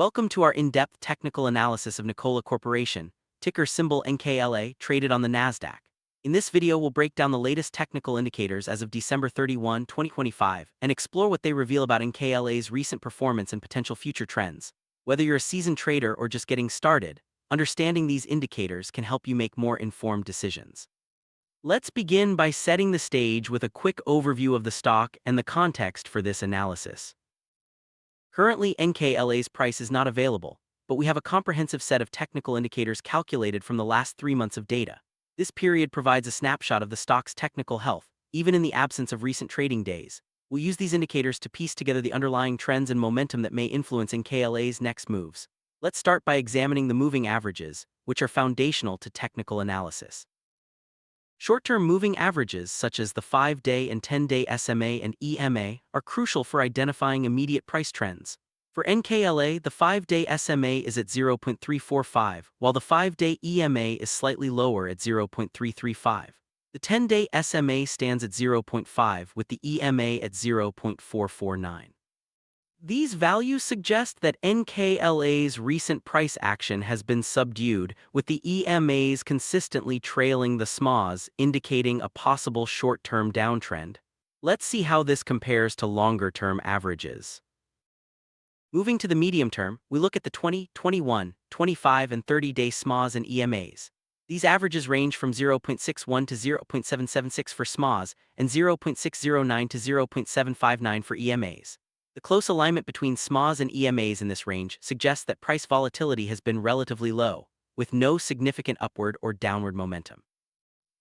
Welcome to our in-depth technical analysis of Nikola Corporation, ticker symbol NKLA, traded on the Nasdaq. In this video, we'll break down the latest technical indicators as of December 31, 2025, and explore what they reveal about NKLA's recent performance and potential future trends. Whether you're a seasoned trader or just getting started, understanding these indicators can help you make more informed decisions. Let's begin by setting the stage with a quick overview of the stock and the context for this analysis. Currently, NKLA's price is not available, but we have a comprehensive set of technical indicators calculated from the last 3 months of data. This period provides a snapshot of the stock's technical health, even in the absence of recent trading days. We'll use these indicators to piece together the underlying trends and momentum that may influence NKLA's next moves. Let's start by examining the moving averages, which are foundational to technical analysis. Short-term moving averages, such as the 5-day and 10-day SMA and EMA, are crucial for identifying immediate price trends. For NKLA, the 5-day SMA is at 0.345, while the 5-day EMA is slightly lower at 0.335. The 10-day SMA stands at 0.5, with the EMA at 0.449. These values suggest that NKLA's recent price action has been subdued, with the EMAs consistently trailing the SMAs, indicating a possible short-term downtrend. Let's see how this compares to longer-term averages. Moving to the medium term, we look at the 20, 21, 25, and 30-day SMAs and EMAs. These averages range from 0.61 to 0.776 for SMAs and 0.609 to 0.759 for EMAs. The close alignment between SMAs and EMAs in this range suggests that price volatility has been relatively low, with no significant upward or downward momentum.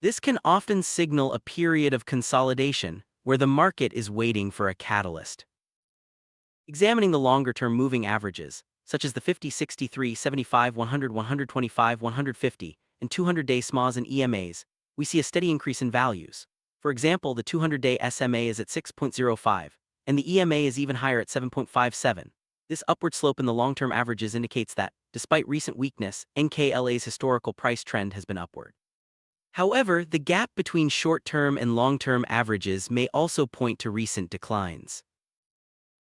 This can often signal a period of consolidation, where the market is waiting for a catalyst. Examining the longer-term moving averages, such as the 50, 63, 75, 100, 125, 150, and 200-day SMAs and EMAs, we see a steady increase in values. For example, the 200-day SMA is at 6.05, and the EMA is even higher at 7.57. This upward slope in the long-term averages indicates that, despite recent weakness, NKLA's historical price trend has been upward. However, the gap between short-term and long-term averages may also point to recent declines.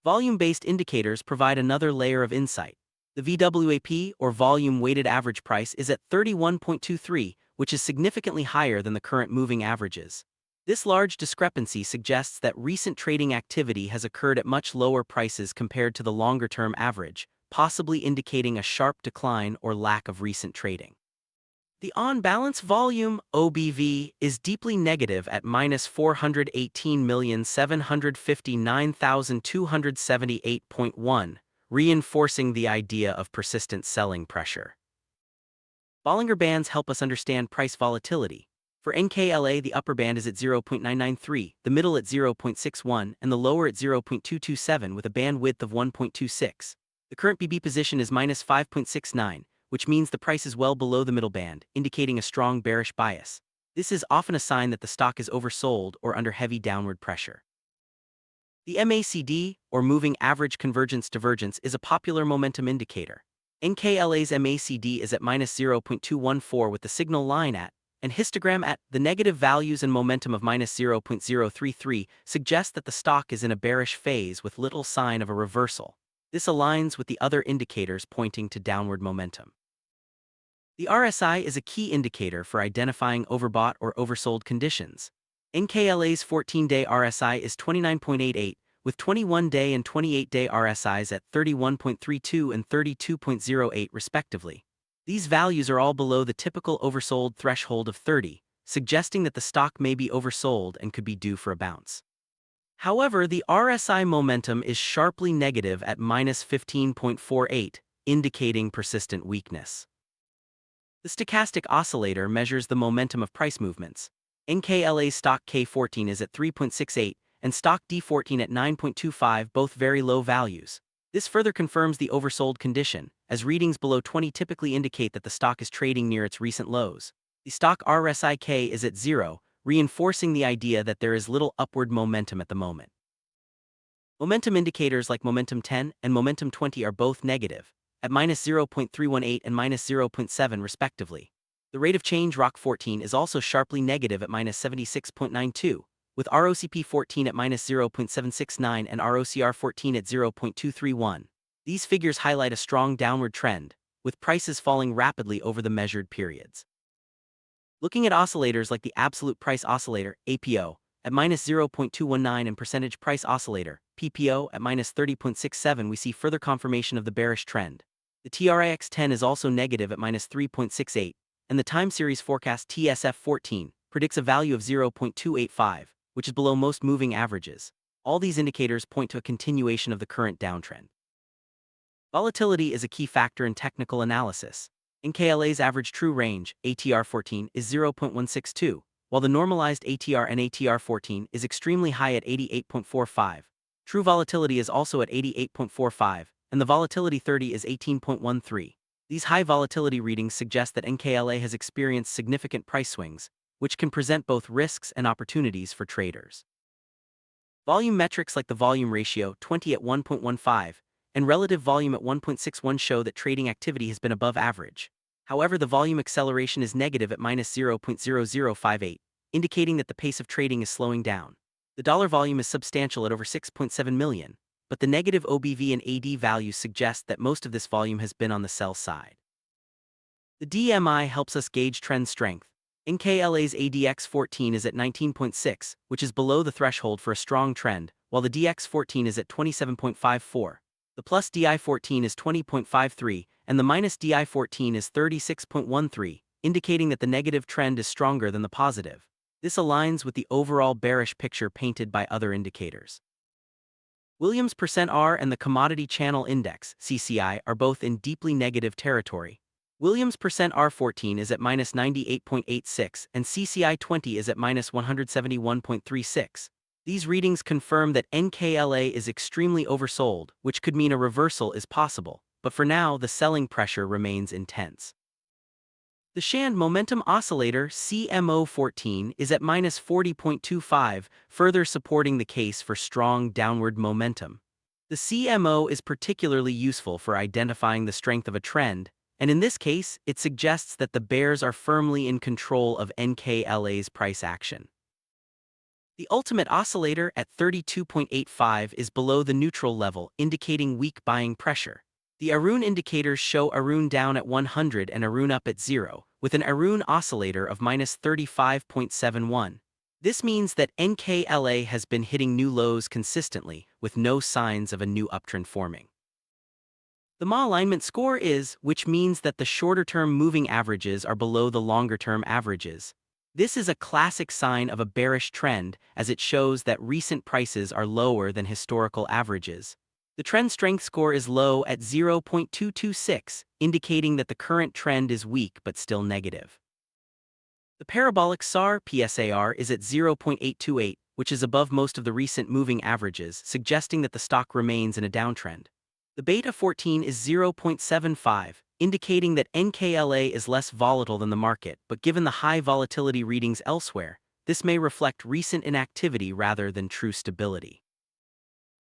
Volume-based indicators provide another layer of insight. The VWAP, or volume-weighted average price, is at 31.23, which is significantly higher than the current moving averages. This large discrepancy suggests that recent trading activity has occurred at much lower prices compared to the longer-term average, possibly indicating a sharp decline or lack of recent trading. The on-balance volume, OBV, is deeply negative at minus 418,759,278.1, reinforcing the idea of persistent selling pressure. Bollinger Bands help us understand price volatility. For NKLA, the upper band is at 0.993, the middle at 0.61, and the lower at 0.227 with a band width of 1.26. The current BB position is minus 5.69, which means the price is well below the middle band, indicating a strong bearish bias. This is often a sign that the stock is oversold or under heavy downward pressure. The MACD, or Moving Average Convergence Divergence, is a popular momentum indicator. NKLA's MACD is at minus 0.214 with the signal line at and histogram at the negative values, and momentum of minus 0.033 suggest that the stock is in a bearish phase with little sign of a reversal. This aligns with the other indicators pointing to downward momentum. The RSI is a key indicator for identifying overbought or oversold conditions. NKLA's 14-day RSI is 29.88, with 21-day and 28-day RSIs at 31.32 and 32.08 respectively. These values are all below the typical oversold threshold of 30, suggesting that the stock may be oversold and could be due for a bounce. However, the RSI momentum is sharply negative at minus 15.48, indicating persistent weakness. The stochastic oscillator measures the momentum of price movements. NKLA's stock K14 is at 3.68 and stock D14 at 9.25, both very low values. This further confirms the oversold condition, as readings below 20 typically indicate that the stock is trading near its recent lows. The stock RSI is at 0, reinforcing the idea that there is little upward momentum at the moment. Momentum indicators like Momentum 10 and Momentum 20 are both negative, at minus 0.318 and minus 0.7 respectively. The rate of change ROC14 is also sharply negative at minus 76.92, with ROCP14 at minus 0.769 and ROCR14 at 0.231. These figures highlight a strong downward trend, with prices falling rapidly over the measured periods. Looking at oscillators like the absolute price oscillator, APO, at -0.219 and percentage price oscillator, PPO, at -30.67, we see further confirmation of the bearish trend. The TRIX10 is also negative at -3.68, and the time series forecast TSF14 predicts a value of 0.285, which is below most moving averages. All these indicators point to a continuation of the current downtrend. Volatility is a key factor in technical analysis. NKLA's average true range, ATR14, is 0.162, while the normalized ATR and ATR14 is extremely high at 88.45. True volatility is also at 88.45, and the volatility 30 is 18.13. These high volatility readings suggest that NKLA has experienced significant price swings, which can present both risks and opportunities for traders. Volume metrics like the volume ratio, 20 at 1.15, and relative volume at 1.61 show that trading activity has been above average. However, the volume acceleration is negative at -0.0058, indicating that the pace of trading is slowing down. The dollar volume is substantial at over 6.7 million, but the negative OBV and AD values suggest that most of this volume has been on the sell side. The DMI helps us gauge trend strength. NKLA's ADX14 is at 19.6, which is below the threshold for a strong trend, while the DX14 is at 27.54. The plus DI14 is 20.53, and the minus DI14 is 36.13, indicating that the negative trend is stronger than the positive. This aligns with the overall bearish picture painted by other indicators. Williams %R and the Commodity Channel Index, CCI, are both in deeply negative territory. Williams %R14 is at -98.86 and CCI 20 is at -171.36. These readings confirm that NKLA is extremely oversold, which could mean a reversal is possible, but for now the selling pressure remains intense. The Shand Momentum Oscillator, CMO14, is at -40.25, further supporting the case for strong downward momentum. The CMO is particularly useful for identifying the strength of a trend, and in this case, it suggests that the bears are firmly in control of NKLA's price action. The ultimate oscillator at 32.85 is below the neutral level, indicating weak buying pressure. The Arun indicators show Arun down at 100 and Arun up at 0, with an Arun oscillator of -35.71. This means that NKLA has been hitting new lows consistently, with no signs of a new uptrend forming. The MA alignment score is, which means that the shorter-term moving averages are below the longer-term averages. This is a classic sign of a bearish trend, as it shows that recent prices are lower than historical averages. The trend strength score is low at 0.226, indicating that the current trend is weak but still negative. The parabolic SAR/PSAR is at 0.828, which is above most of the recent moving averages, suggesting that the stock remains in a downtrend. The beta 14 is 0.75, indicating that NKLA is less volatile than the market, but given the high volatility readings elsewhere, this may reflect recent inactivity rather than true stability.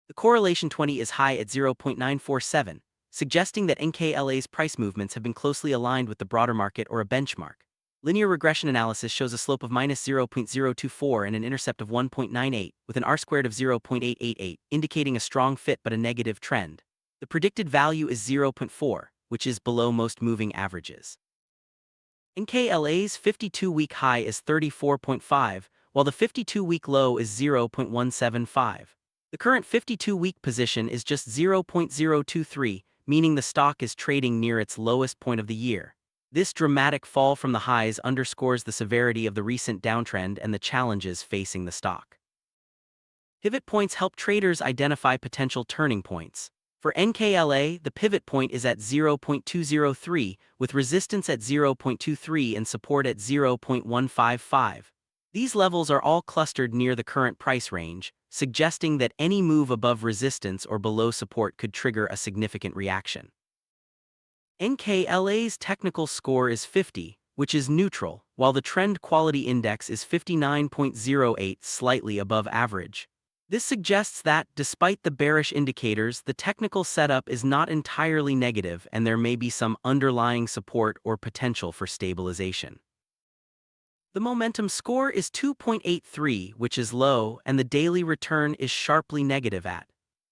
The correlation 20 is high at 0.947, suggesting that NKLA's price movements have been closely aligned with the broader market or a benchmark. Linear regression analysis shows a slope of -0.024 and an intercept of 1.98, with an R-squared of 0.888, indicating a strong fit but a negative trend. The predicted value is 0.4, which is below most moving averages. NKLA's 52-week high is 34.5, while the 52-week low is 0.175. The current 52-week position is just 0.023, meaning the stock is trading near its lowest point of the year. This dramatic fall from the highs underscores the severity of the recent downtrend and the challenges facing the stock. Pivot points help traders identify potential turning points. For NKLA, the pivot point is at 0.203, with resistance at 0.23 and support at 0.155. These levels are all clustered near the current price range, suggesting that any move above resistance or below support could trigger a significant reaction. NKLA's technical score is 50, which is neutral, while the trend quality index is 59.08, slightly above average. This suggests that, despite the bearish indicators, the technical setup is not entirely negative and there may be some underlying support or potential for stabilization. The momentum score is 2.83, which is low, and the daily return is sharply negative at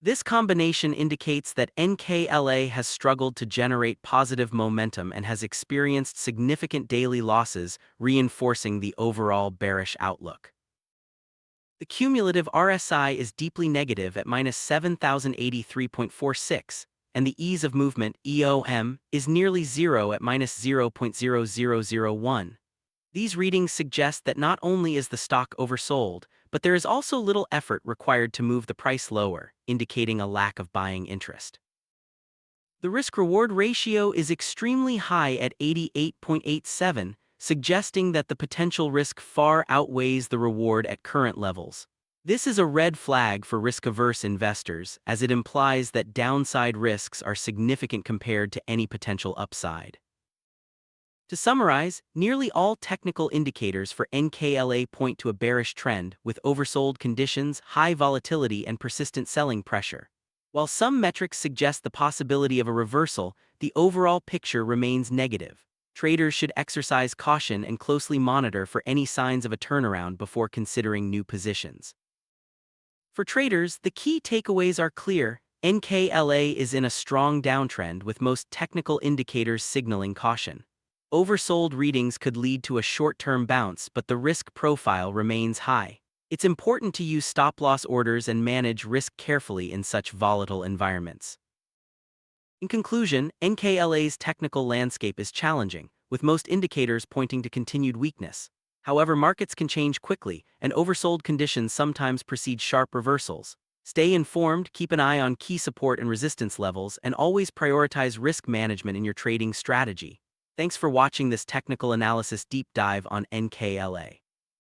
This combination indicates that NKLA has struggled to generate positive momentum and has experienced significant daily losses, reinforcing the overall bearish outlook. The cumulative RSI is deeply negative at -7,083.46, and the ease of movement EOM is nearly zero at -0.0001. These readings suggest that not only is the stock oversold, but there is also little effort required to move the price lower, indicating a lack of buying interest. The risk-reward ratio is extremely high at 88.87, suggesting that the potential risk far outweighs the reward at current levels. This is a red flag for risk-averse investors, as it implies that downside risks are significant compared to any potential upside. To summarize, nearly all technical indicators for NKLA point to a bearish trend with oversold conditions, high volatility, and persistent selling pressure. While some metrics suggest the possibility of a reversal, the overall picture remains negative. Traders should exercise caution and closely monitor for any signs of a turnaround before considering new positions. For traders, the key takeaways are clear. NKLA is in a strong downtrend with most technical indicators signaling caution. Oversold readings could lead to a short-term bounce, but the risk profile remains high. It's important to use stop-loss orders and manage risk carefully in such volatile environments. In conclusion, NKLA's technical landscape is challenging, with most indicators pointing to continued weakness. However, markets can change quickly, and oversold conditions sometimes precede sharp reversals. Stay informed, keep an eye on key support and resistance levels, and always prioritize risk management in your trading strategy. Thanks for watching this technical analysis deep dive on NKLA.